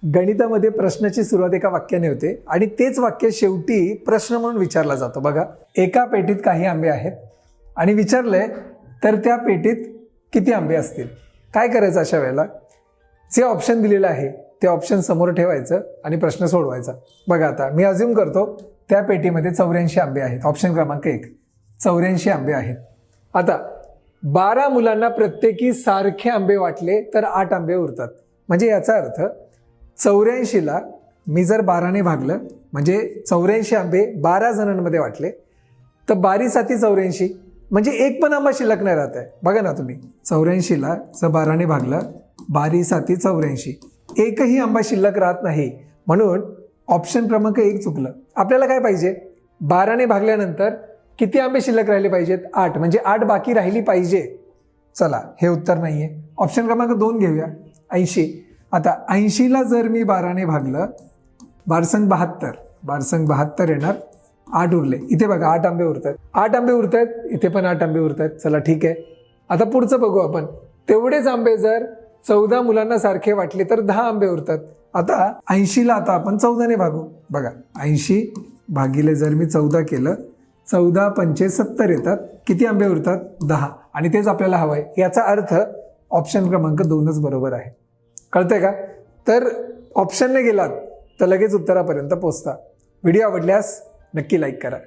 गणितामध्ये प्रश्नाची सुरुवात एका वाक्याने होते आणि तेच वाक्य शेवटी प्रश्न म्हणून विचारला जातो. बघा, एका पेटीत काही आंबे आहेत आणि विचारलंय तर त्या पेटीत किती आंबे असतील. काय करायचं अशा वेळेला? जे ऑप्शन दिलेलं आहे ते ऑप्शन समोर ठेवायचं आणि प्रश्न सोडवायचा. बघा, आता मी अज्युम करतो त्या पेटीमध्ये 84 आंबे आहेत. ऑप्शन क्रमांक 1, 84 आंबे आहेत. आता 12 मुलांना प्रत्येकी सारखे आंबे वाटले तर 8 आंबे उरतात. म्हणजे याचा अर्थ 84ला मी जर 12ने भागलं म्हणजे 84 आंबे 12 जणांमध्ये वाटले तर 12 7 84, म्हणजे एक पण आंबा शिल्लक नाही राहत आहे. बघा ना तुम्ही, 84ला जर 12ने भागलं 12 7 84, एकही आंबा शिल्लक राहत नाही. म्हणून ऑप्शन क्रमांक 1 चुकलं. आपल्याला काय पाहिजे? 12ने भागल्यानंतर किती आंबे शिल्लक राहिले पाहिजेत? 8, म्हणजे 8 बाकी राहिली पाहिजे. चला, हे उत्तर नाहीये. ऑप्शन क्रमांक 2 घेऊया, 80. आता 80ला जर मी 12ने भागलं, 12×72 येणार, 8 उरले. इथे बघा 8 आंबे उरतात. 8 आंबे उरतात, इथे पण 8 आंबे उरतात. चला ठीक आहे. आता पुढचं बघू आपण. तेवढेच आंबे जर 14 मुलांना सारखे वाटले तर 10 आंबे उरतात. आता 80ला आता आपण 14ने भागू. बघा, 80 भागिले जर मी 14 केलं, 14 पंचे 70 येतात. किती आंबे उरतात? 10. आणि तेच आपल्याला हवं आहे. याचा अर्थ ऑप्शन क्रमांक 2च बरोबर आहे. कळतंय का? तर ऑप्शनने गेलात तर लगेच उत्तरापर्यंत पोहोचता. व्हिडिओ आवडल्यास नक्की लाईक करा.